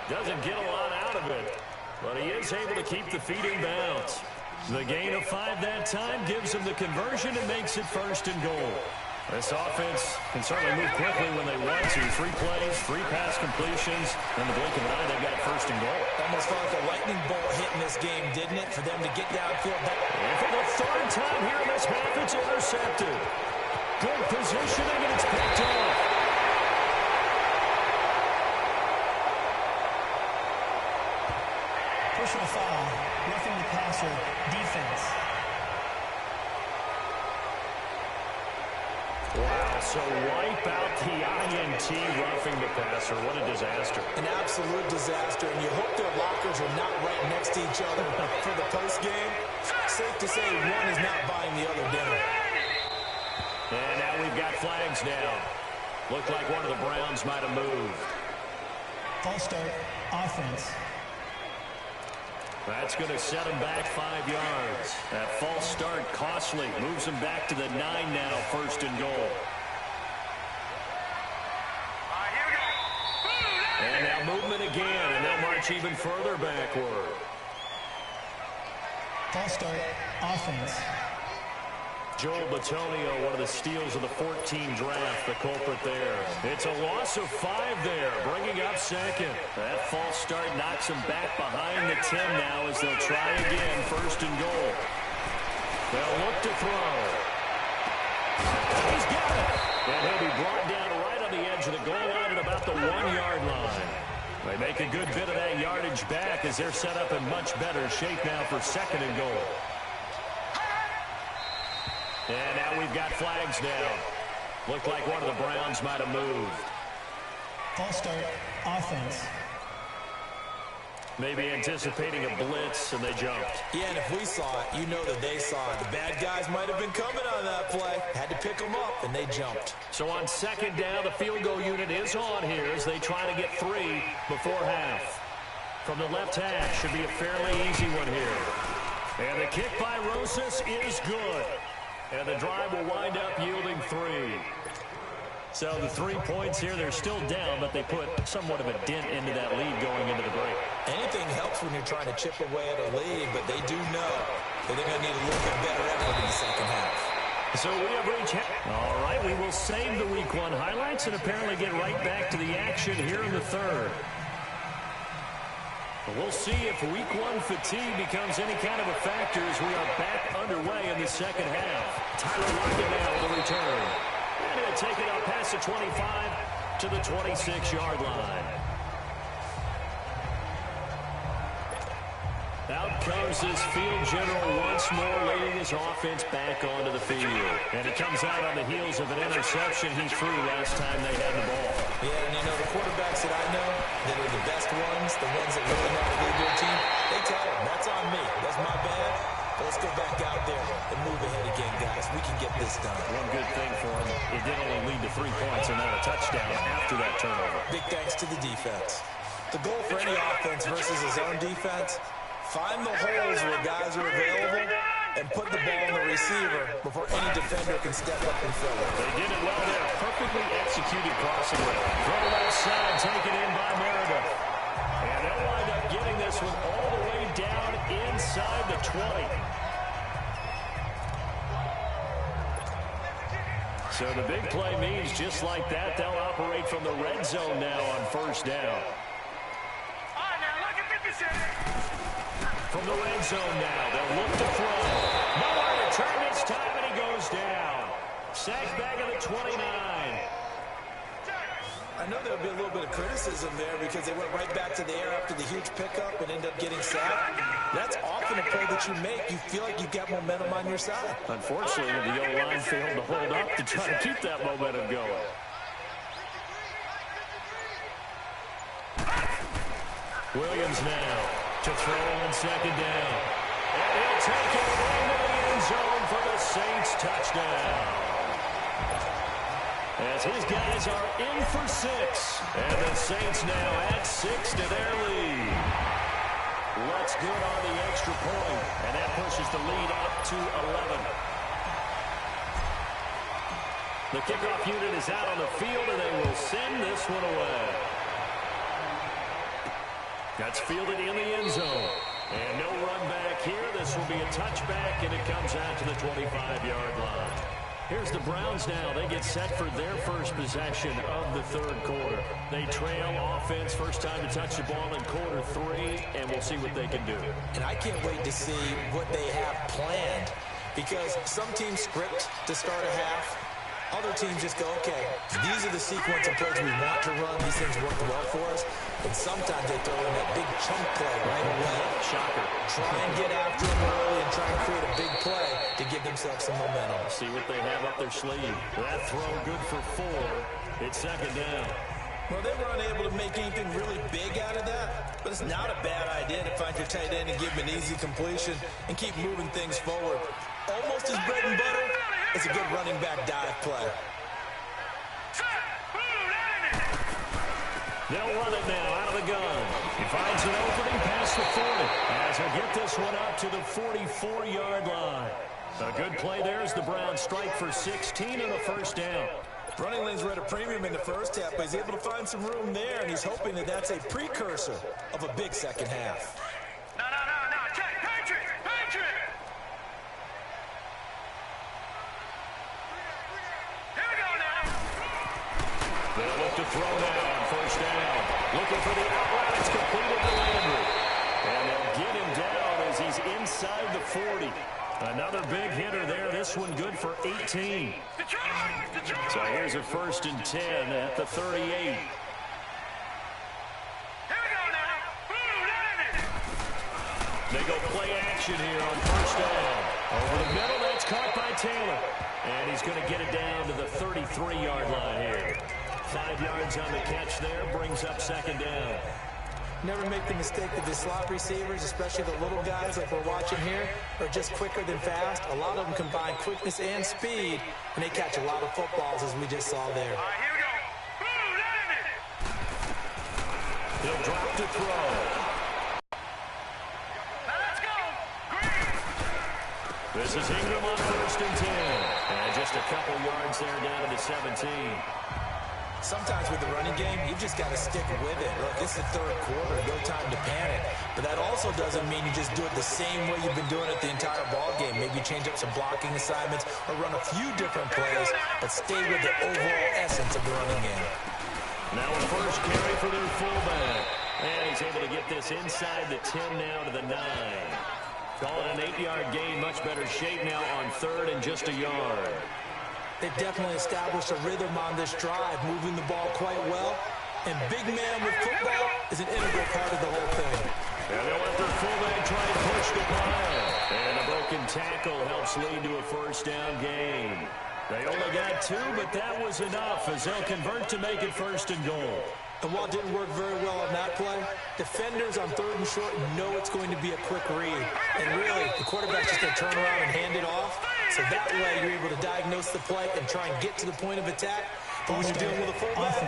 A: Doesn't get a lot out of it, but he is able to keep the feet in bounds. The gain of 5 that time gives him the conversion and makes it 1st and goal. This offense can certainly move quickly when they want to. 3 plays, 3 pass completions, and the blink of an eye, they've got 1st and goal.
B: Almost felt like a lightning bolt hit in this game, didn't it, for them to get downfield?
A: And for the 3rd time here in this half, it's intercepted. Good positioning, and it's picked off.
D: Personal foul, roughing the passer, defense.
A: Wow, so wipe out the INT roughing the passer. What a disaster.
B: An absolute disaster, and you hope their lockers are not right next to each other for the postgame. Safe to say one is not buying the other dinner.
A: And now we've got flags down. Looked like one of the Browns might have moved.
D: False start, offense.
A: That's going to set him back 5 yards. That false start costly. Moves him back to the 9 now, 1st and goal. And now movement again, and they'll march even further backward.
D: False start, offense.
A: Joel Batonio, one of the steals of the 14 draft, the culprit there. It's a loss of 5 there, bringing up 2nd. That false start knocks him back behind the 10 now as they'll try again, 1st and goal. They'll look to throw. He's got it. And he'll be brought down right on the edge of the goal line at about the 1-yard line. They make a good bit of that yardage back as they're set up in much better shape now for 2nd and goal. And now we've got flags down. Looked like one of the Browns might have moved.
D: False start, offense.
A: Maybe anticipating a blitz, and they jumped.
B: Yeah, and if we saw it, you know that they saw it. The bad guys might have been coming on that play. Had to pick them up, and they jumped.
A: So on 2nd down, the field goal unit is on here as they try to get 3 before half. From the left hash, should be a fairly easy one here. And the kick by Rosas is good. And the drive will wind up yielding 3. So the 3 points here, they're still down, but they put somewhat of a dent into that lead going into the break.
B: Anything helps when you're trying to chip away at a lead, but they do know that they're going to need a little bit better effort in the 2nd half.
A: So we have reached... All right, we will save the Week 1 highlights and apparently get right back to the action here in the 3rd. We'll see if Week 1 fatigue becomes any kind of a factor as we are back underway in the 2nd half. Tyler Lockett now with the return. And he'll take it up past the 25 to the 26-yard line. Out comes this field general once more, leading his offense back onto the field. And it comes out on the heels of an interception he threw last time they had the ball.
B: Yeah, and you know, the quarterbacks that I know that are the best ones, the ones that really know how to lead their team, they tell them, that's on me. That's my bad. But let's go back out there and move ahead again, guys. We can get this done.
A: One good thing for him, it did only lead to 3 points and not a touchdown after that turnover.
B: Big thanks to the defense. The goal for any offense versus his own defense, find the holes where guys are available and put the ball on the receiver before any defender can step up and fill it.
A: They did it well there. Perfectly executed crossing route. From the left side, taken in by Meredith. And they'll wind up getting this one all the way down inside the 20. So the big play means just like that, they'll operate from the red zone now on 1st down. From the red zone now, they'll look to throw. Nowhere to turn this time, and he goes down. Sacked back at the 29.
B: I know there'll be a little bit of criticism there because they went right back to the air after the huge pickup and ended up getting sacked. That's often a play that you make. You feel like you've got momentum on your side.
A: Unfortunately, the O-line failed to hold up to try to keep that momentum going. Williams now to throw on 2nd down. And he'll take it into the end zone for the Saints touchdown. As his guys are in for 6. And the Saints now add 6 to their lead. Looks good on the extra point. And that pushes the lead up to 11. The kickoff unit is out on the field, and they will send this one away. That's fielded in the end zone. And no run back here. This will be a touchback, and it comes out to the 25-yard line. Here's the Browns now. They get set for their first possession of the 3rd quarter. They trail offense, first time to touch the ball in quarter 3, and we'll see what they can do.
B: And I can't wait to see what they have planned because some teams script to start a half. Other teams just go, okay, these are the sequence of plays we want to run. These things work well for us. And sometimes they throw in that big chunk play right away. Shocker. Try and get after them early and try and create a big play to give themselves some momentum.
A: See what they have up their sleeve. That throw good for 4. It's 2nd down.
B: Well, they were unable to make anything really big out of that, but it's not a bad idea to find your tight end and give him an easy completion and keep moving things forward. Almost as bread and butter as a good running back dive play.
A: They'll run it now out of the gun. He finds an opening past the 40 as he'll get this one up to the 44-yard line. A good play there as the Browns strike for 16 and a first down.
B: Running lanes were at a premium in the first half, but he's able to find some room there, and he's hoping that that's a precursor of a big second half.
C: No. Check. Patriot. Here we go now.
A: They'll look to throw now on first down. Looking for the outlet. It's completed to Landry. And they'll get him down as he's inside the 40. Another big hitter there. This one good for 18. So here's a first and 10 at the 38.
C: Here we go now.
A: They go play action here on first down. Over the middle, that's caught by Taylor. And he's going to get it down to the 33-yard line here. 5 yards on the catch there, brings up second down.
B: Never make the mistake that the slot receivers, especially the little guys like we're watching here, are just quicker than fast. A lot of them combine quickness and speed, and they catch a lot of footballs, as we just saw there.
C: All right, here we go.
A: He'll drop to throw.
C: Now let's go. Green.
A: This is Ingram on first and 10. And just a couple yards there down to the 17.
B: Sometimes with the running game, you've just got to stick with it. Look, it's the third quarter, no time to panic. But that also doesn't mean you just do it the same way you've been doing it the entire ball game. Maybe change up some blocking assignments or run a few different plays, but stay with the overall essence of the running game.
A: Now a first carry for their fullback. And he's able to get this inside the 10 now to the 9. Call it an 8-yard gain, much better shape now on third and just a yard.
B: They've definitely established a rhythm on this drive, moving the ball quite well. And big man with football is an integral part of the whole thing.
A: And they'll let their fullback try and push the pile. And a broken tackle helps lead to a first down gain. They only got 2, but that was enough as they'll convert to make it first and goal.
B: And while it didn't work very well on that play, defenders on third and short know it's going to be a quick read. And really, the quarterback's just going to turn around and hand it off. So that way, you're able to diagnose the play and try and get to the point of attack. But when you're dealing with a fullback,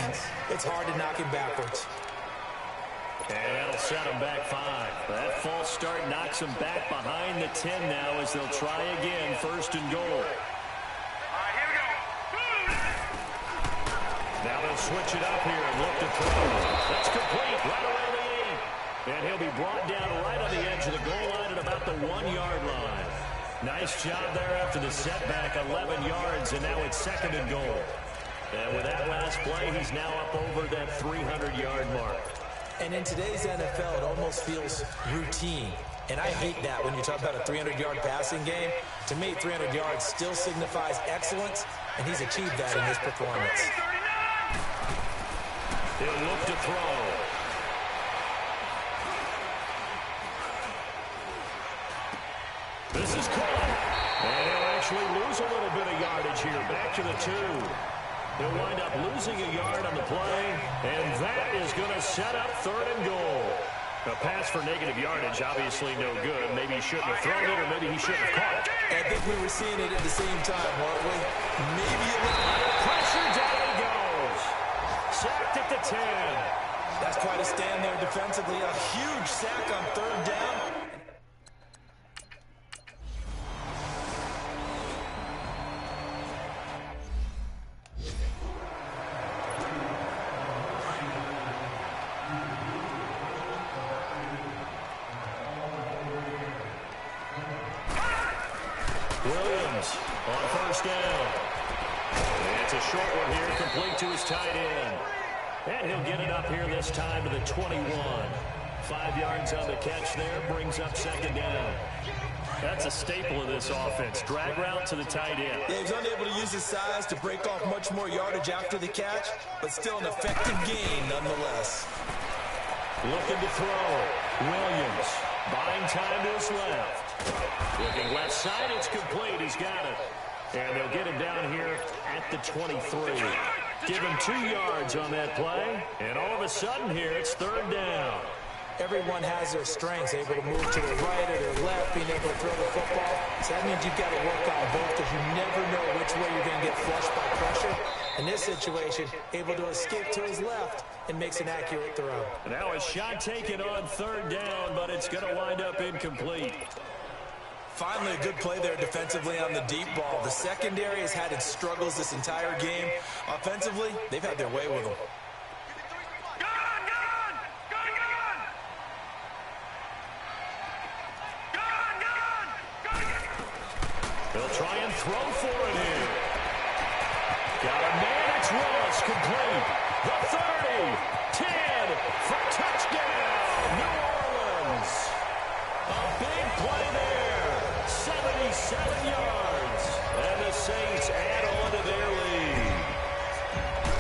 B: it's hard to knock him backwards.
A: And that'll set him back 5. That false start knocks him back behind the 10 now as they'll try again, first and goal.
C: All right, here we go.
A: Now they'll switch it up here and look to throw. That's complete right around the 8. And he'll be brought down right on the edge of the goal line at about the 1-yard line. Nice job there after the setback, 11 yards, and now it's second and goal. And with that last play, he's now up over that 300-yard mark.
B: And in today's NFL, it almost feels routine. And I hate that when you talk about a 300-yard passing game. To me, 300 yards still signifies excellence, and he's achieved that in this performance.
A: He'll look to throw. This is caught. And he'll actually lose a little bit of yardage here. Back to the 2. He'll wind up losing a yard on the play. And that is going to set up third and goal. A pass for negative yardage, obviously no good. Maybe he shouldn't have thrown it, or maybe he shouldn't have caught it.
B: I think we were seeing it at the same time, weren't we? Maybe a little
A: pressure, down he goes. Sacked at the 10.
B: That's quite a stand there defensively. A huge sack on third down.
A: Williams on first down. And it's a short one here, complete to his tight end. And he'll get it up here this time to the 21. 5 yards on the catch there, brings up second down. That's a staple of this offense. Drag route to the tight end.
B: Yeah, he's unable to use his size to break off much more yardage after the catch, but still an effective gain nonetheless.
A: Looking to throw. Williams buying time to his left. Looking left side, it's complete. He's got it. And they'll get him down here at the 23. Give him 2 yards on that play. And all of a sudden here, it's third down.
B: Everyone has their strengths, able to move to the right or their left, being able to throw the football. So that means you've got to work on both, because you never know which way you're going to get flushed by pressure. In this situation, able to escape to his left and makes an accurate throw.
A: Now a shot taken on third down, but it's going to wind up incomplete.
B: Finally, a good play there defensively on the deep ball. The secondary has had its struggles this entire game. Offensively, they've had their way with them.
A: They'll try and throw for it here. Got a man, it's Ross, complete. The 30, 10, for touchdown, New Orleans. A big play there, 77 yards. And the Saints add on to their lead.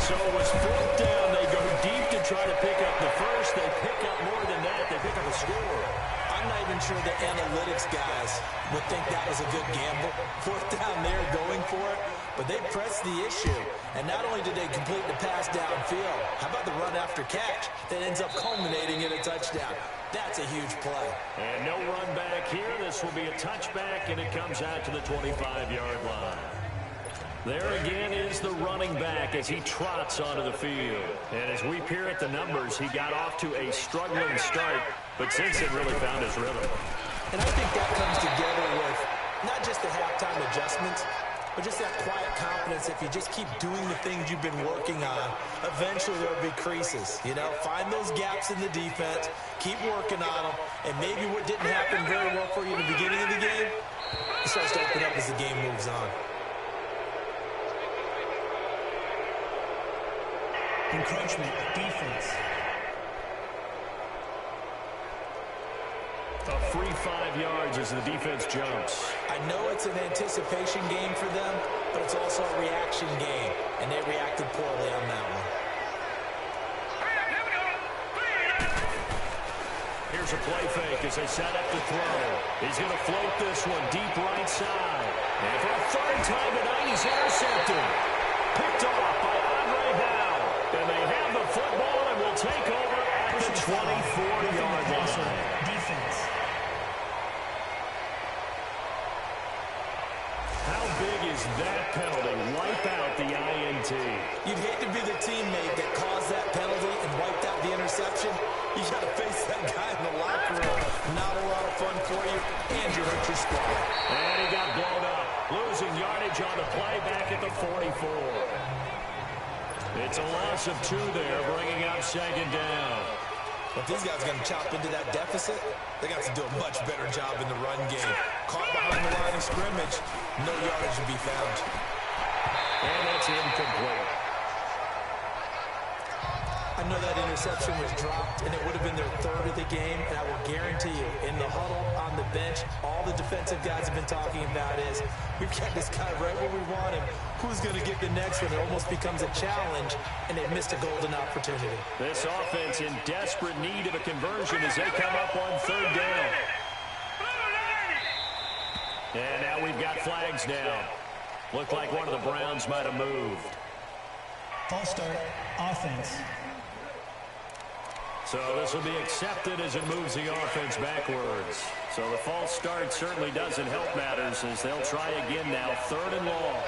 A: So it was fourth down. They go deep to try to pick up the first. They pick up more than that. They pick up a score.
B: I'm not even sure the analytics guys would think that was a good gamble. Fourth down there going for it, but they pressed the issue. And not only did they complete the pass downfield, how about the run after catch that ends up culminating in a touchdown? That's a huge play.
A: And no run back here. This will be a touchback, and it comes out to the 25-yard line. There again is the running back as he trots onto the field. And as we peer at the numbers, he got off to a struggling start, but since then really found his rhythm.
B: And I think that comes together with not just the halftime adjustments, but just that quiet confidence. If you just keep doing the things you've been working on, eventually there'll be creases. You know, find those gaps in the defense, keep working on them, and maybe what didn't happen very well for you in the beginning of the game, it starts to open up as the game moves on.
D: Encroachment, defense.
A: A free 5 yards as the defense jumps.
B: I know it's an anticipation game for them, but it's also a reaction game, and they reacted poorly on that one.
A: Here's a play fake as they set up the throw. He's going to float this one deep right side. And for a third time tonight, he's intercepted. Picked off by Andre Howe. And they have the football and will take over at the 24-yard line.
D: Defense.
A: How big is that penalty? Wipe out the INT.
B: You'd hate to be the teammate that caused that penalty and wiped out the interception. You got to face that guy in the locker room. Not a lot of fun for you, and you hurt your squad.
A: And he got blown up. Losing yardage on the play back at the 44. It's a loss of 2 there, bringing up second down.
B: If these guys are going to chop into that deficit, they got to do a much better job in the run game. Caught behind the line of scrimmage, no yardage to be found.
A: And that's incomplete.
B: I know that interception was dropped, and it would have been their third of the game, and I will guarantee you, in the huddle, on the bench, all the defensive guys have been talking about is, we've got this guy right where we want him. Who's going to get the next one? It almost becomes a challenge, and they've missed a golden opportunity.
A: This offense in desperate need of a conversion as they come up on third down. And now we've got flags down. Looked like one of the Browns might have moved.
D: False start, offense.
A: So this will be accepted as it moves the offense backwards. So the false start certainly doesn't help matters as they'll try again now, third and long.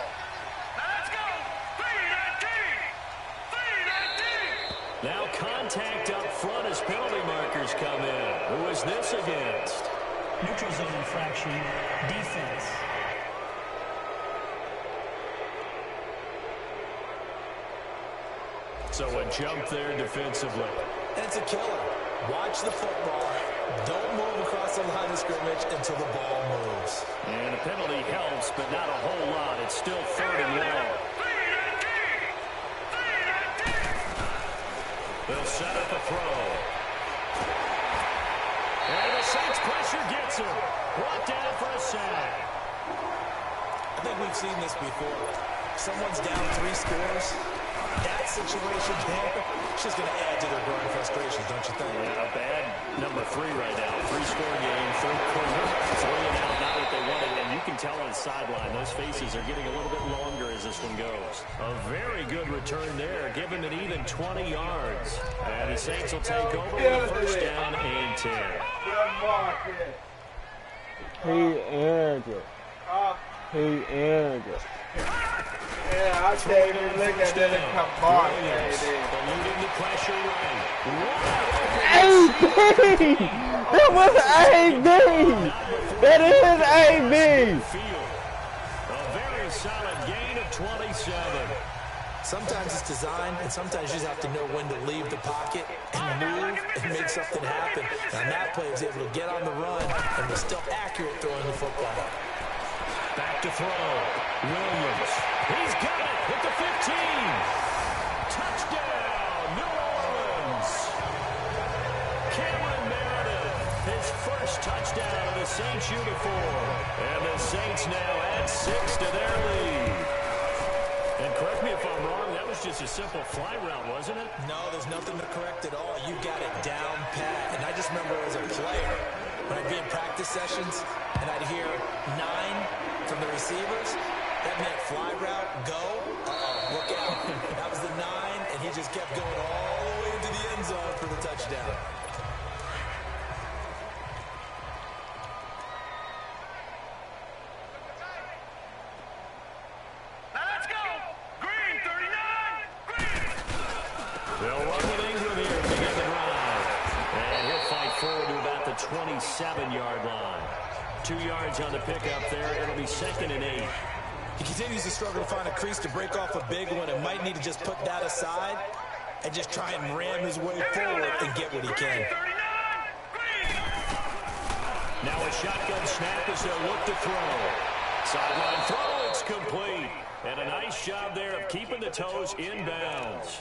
C: Let's go! 3-19! 3-19!
A: Now contact up front as penalty markers come in. Who is this against?
D: Neutral zone infraction, defense.
A: So a jump there defensively.
B: And it's a killer. Watch the football. Don't move across the line of scrimmage until the ball moves.
A: And a penalty helps, but not a whole lot. It's still third and long.
C: 3-19! 3-19!
A: They'll set up a throw. And the Saints pressure gets him. Brought down for a sack.
B: I think we've seen this before. Someone's down 3 scores. That situation there, it's just going to add to their growing frustrations, don't you think?
A: Yeah, a bad number 3 right now. 3-score game, third quarter. 3 and out, not what they wanted. And you can tell on the sideline, those faces are getting a little bit longer as this one goes. A very good return there. Give him an even 20 yards. And the Saints will take over with first down and 10.
E: He earned it. He earned it. Yeah, I can't even look at that and come on.
A: Eluding the pressure right.
E: AB! That was AB! That is AB!
A: A very solid gain of 27.
B: Sometimes it's design, and sometimes you just have to know when to leave the pocket and move and make something happen. And that play was able to get on the run and was still accurate throwing the football.
A: Back to throw. Williams. He's got it at the 15. Touchdown, New Orleans. Cameron Meredith, his first touchdown of the Saints uniform. And the Saints now add 6 to their lead. And correct me if I'm wrong, that was just a simple fly route, wasn't it?
B: No, there's nothing to correct at all. You got it down pat. And I just remember as a player, when I'd be in practice sessions and I'd hear 9 from the receivers, that meant fly route, go. Uh-oh, look out. That was the 9, and he just kept going all the way into the end zone for the touchdown.
C: Let's go. Green 39. Green.
A: They'll run with Ingram here to begin the drive. And he'll fight forward to about the 27-yard line. 2 yards on the pickup there. It'll be 2nd and 8.
B: He continues to struggle to find a crease to break off a big one and might need to just put that aside and just try and ram his way forward and get what he can.
A: Now a shotgun snap as they'll look to throw. Sideline throw, it's complete. And a nice job there of keeping the toes in bounds.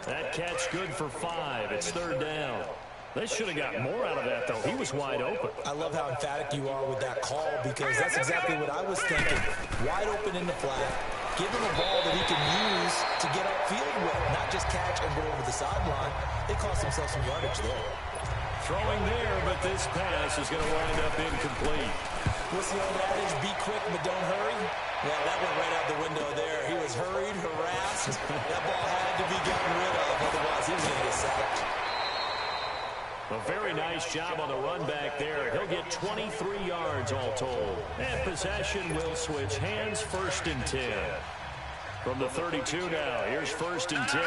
A: That catch good for 5. It's 3rd down. They should have got more out of that, though. He was wide open.
B: I love how emphatic you are with that call because that's exactly what I was thinking. Wide open in the flat. Give him a ball that he can use to get upfield with, not just catch and go over the sideline. They cost themselves some yardage there.
A: Throwing there, but this pass is going to wind up incomplete.
B: What's the old adage? Be quick, but don't hurry. Well, that went right out the window there. He was hurried, harassed. That ball had to be gotten rid of, otherwise he was going to get sacked.
A: A very nice job on the run back there. He'll get 23 yards all told. And possession will switch hands. 1st and 10. From the 32 now, here's 1st and 10.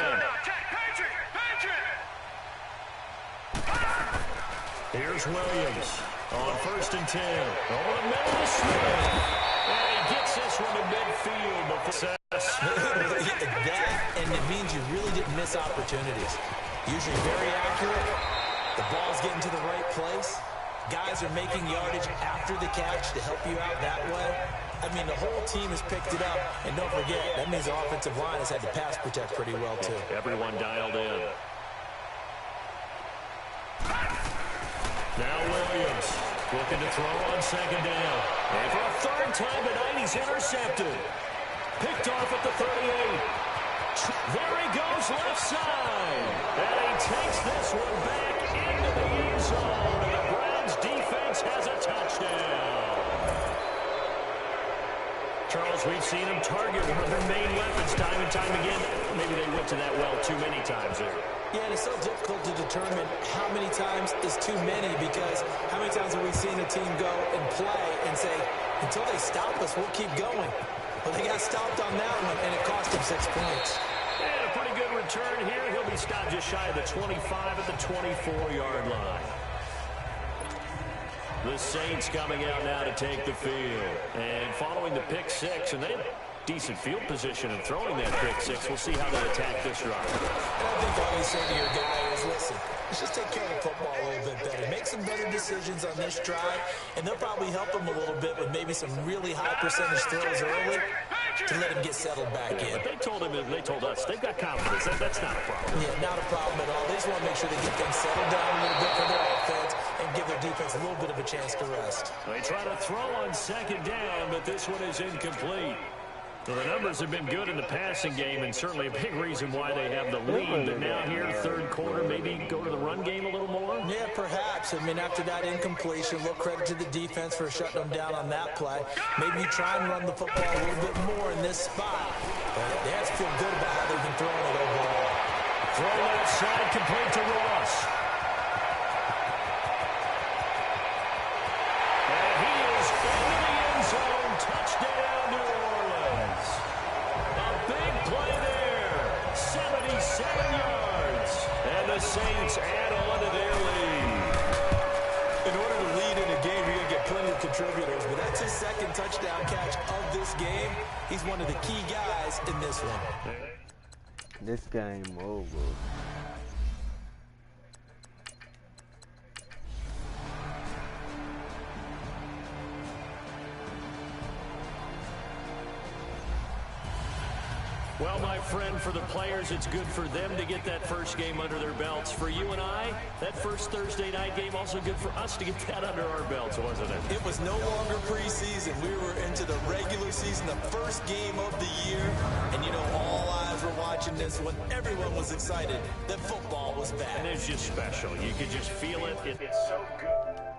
A: Here's Williams on 1st and 10. Over the middle to Smith. And he gets this one to midfield before
B: that, and it means you really didn't miss opportunities. Usually very accurate. The ball's getting to the right place. Guys are making yardage after the catch to help you out that way. I mean, the whole team has picked it up. And don't forget, that means the offensive line has had to pass protect pretty well, too.
A: Everyone dialed in. Now Williams looking to throw on 2nd down. And for a 3rd time tonight, he's intercepted. Picked off at the 38. There he goes, left side. And he takes this one back into the end zone. And the Browns defense has a touchdown. Charles, we've seen him target one of their main weapons time and time again. Maybe they went to that well too many times there.
B: Yeah, and it's so difficult to determine how many times is too many because how many times have we seen a team go and play and say, until they stop us, we'll keep going. Well, they got stopped on that one, and it cost them 6 points.
A: And a pretty good return here. He'll be stopped just shy of the 25 at the 24-yard line. The Saints coming out now to take the field. And following the pick 6, and they have decent field position in throwing that pick 6. We'll see how they attack this drive.
B: And I think all you say to your guy is, listen, let's just take care of the football a little bit better. Make some better decisions on this drive, and they'll probably help him a little bit with maybe some really high percentage throws early to let him get settled back in.
A: But they told him, and they told us, they've got confidence. That's not a problem.
B: Yeah, not a problem at all. They just want to make sure they get things settled down a little bit for their offense and give their defense a little bit of a chance to rest.
A: They try to throw on 2nd down, but this one is incomplete. So the numbers have been good in the passing game, and certainly a big reason why they have the lead. But now here, 3rd quarter, maybe go to the run game a little more?
B: Yeah, perhaps. I mean, after that incompletion, a little credit to the defense for shutting them down on that play. Maybe you try and run the football a little bit more in this spot. But they have to feel good about how they've been throwing it overall.
A: Throw left side, complete to Ross. And he is into the end zone. Touchdown, New Orleans.
B: touchdown catch of this game. He's one of the key guys in this one.
E: This game over.
A: Well, my friend, for the players, it's good for them to get that first game under their belts. For you and I, that first Thursday night game, also good for us to get that under our belts, wasn't it?
B: It was no longer preseason. We were into the regular season, the first game of the year. And, you know, all eyes were watching this when everyone was excited that football was back.
A: And it's just special. You could just feel it. It's so good.